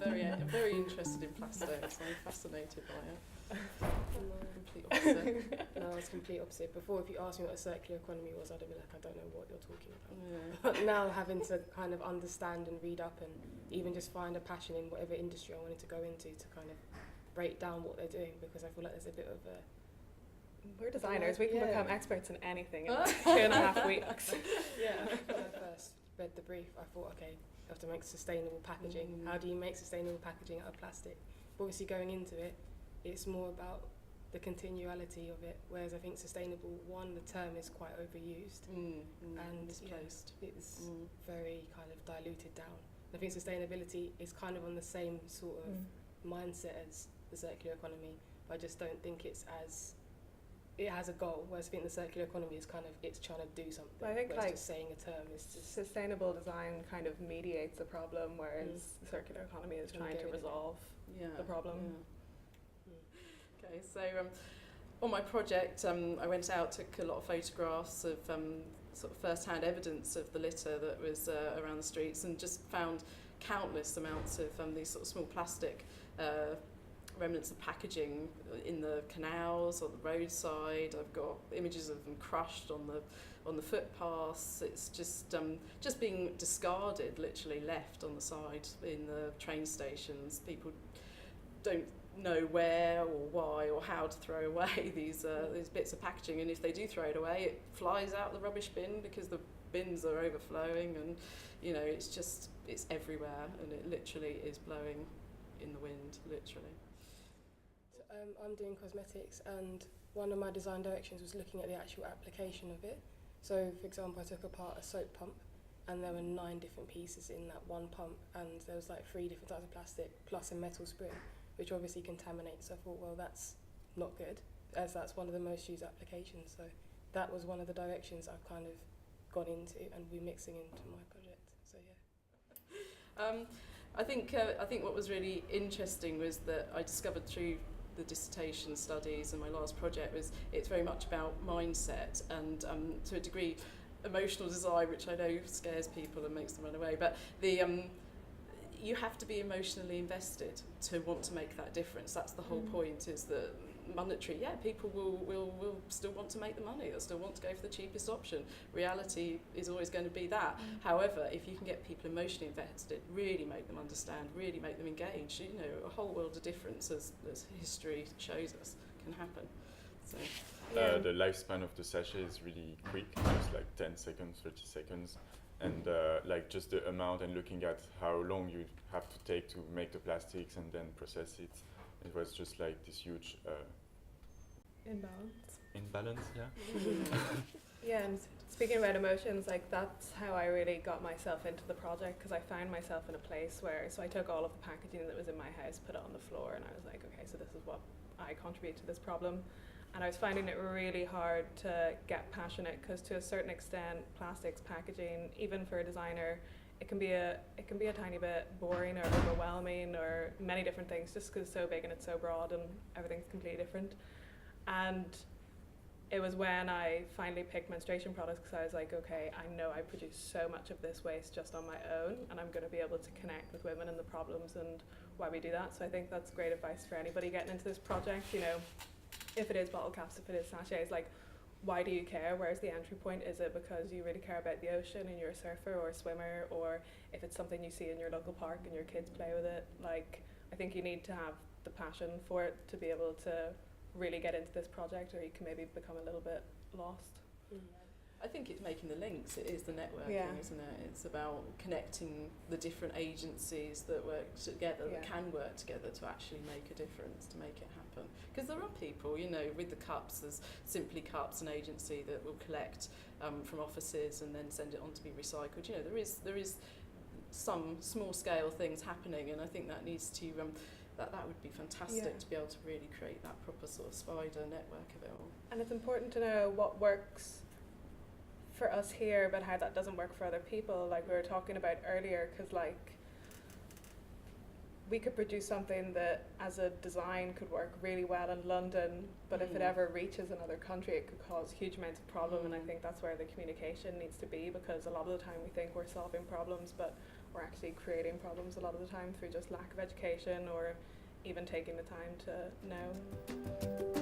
I'm very interested in plastics. I'm fascinated by it. Complete opposite. No, it's complete opposite. Before, if you asked me what a circular economy was, I'd be like, I don't know what you're talking about. Yeah. But now having to kind of understand and read up and even just find a passion in whatever industry I wanted to go into to kind of break down what they're doing, because I feel like there's a bit of a... We're designers, we can Yeah. become experts in anything in like 2.5 weeks. Yeah, when I first read the brief, I thought, okay, you have to make sustainable packaging. How do you make sustainable packaging out of plastic? But obviously going into it, it's more about the continuality of it, whereas I think sustainable, one, the term is quite overused and misplaced. It's very kind of diluted down. I think sustainability is kind of on the same sort of mindset as the circular economy, but I just don't think it has a goal, whereas I think the circular economy is kind of, it's trying to do something. I think whereas like just saying a term is just... Sustainable design kind of mediates a problem, whereas the circular economy is trying to resolve the problem. Yeah. Okay, so on my project, I went out, took a lot of photographs of sort of first-hand evidence of the litter that was around the streets, and just found countless amounts of these sort of small plastic remnants of packaging in the canals or the roadside. I've got images of them crushed on the footpaths. It's just being discarded, literally left on the side in the train stations. People don't know where or why or how to throw away these bits of packaging, and if they do throw it away, it flies out the rubbish bin because the bins are overflowing, and you know, it's everywhere, and it literally is blowing in the wind, literally. So, I'm doing cosmetics, and one of my design directions was looking at the actual application of it. So, for example, I took apart a soap pump, and there were 9 different pieces in that one pump, and there was like 3 different types of plastic plus a metal spring, which obviously contaminates. So I thought, well, that's not good, as that's one of the most used applications. So that was one of the directions I've kind of gone into and we're mixing into my project. So yeah. I think what was really interesting was that I discovered through the dissertation studies and my last project was it's very much about mindset and to a degree emotional design, which I know scares people and makes them run away, but you have to be emotionally invested to want to make that difference. That's the whole point, is that monetary, people will still want to make the money, they'll still want to go for the cheapest option. Reality is always going to be that. However, if you can get people emotionally invested, really make them understand, really make them engage, you know, a whole world of difference, as history shows us, can happen. So, the lifespan of the sachet is really quick, it's like 10 seconds, 30 seconds. And like just the amount and looking at how long you have to take to make the plastics and then process it. It was just like this huge imbalance, yeah. Yeah, and speaking about emotions, like that's how I really got myself into the project, because I found myself in a place where, so I took all of the packaging that was in my house, put it on the floor, and I was like, okay, so this is what I contribute to this problem. And I was finding it really hard to get passionate, because to a certain extent, plastics packaging, even for a designer, it can be a tiny bit boring or overwhelming or many different things, just because it's so big and it's so broad and everything's completely different. And it was when I finally picked menstruation products, because I was like, okay, I know I produce so much of this waste just on my own, and I'm going to be able to connect with women and the problems and why we do that. So I think that's great advice for anybody getting into this project, you know. If it is bottle caps, if it is sachets, like, why do you care? Where's the entry point? Is it because you really care about the ocean and you're a surfer or a swimmer, or if it's something you see in your local park and your kids play with it? Like, I think you need to have the passion for it to be able to really get into this project, or you can maybe become a little bit lost. I think it's making the links, it is the networking, isn't it? It's about connecting the different agencies that work together, that can work together to actually make a difference, to make it happen. Because there are people, you know, with the cups, there's Simply Cups, an agency that will collect from offices and then send it on to be recycled. You know, there is some small scale things happening, and I think that needs to that would be fantastic to be able to really create that proper sort of spider network of it all. And it's important to know what works for us here, but how that doesn't work for other people, like we were talking about earlier, because like we could produce something that as a design could work really well in London, but if it ever reaches another country, it could cause huge amounts of problem. And I think that's where the communication needs to be, because a lot of the time we think we're solving problems, but we're actually creating problems a lot of the time through just lack of education or even taking the time to know.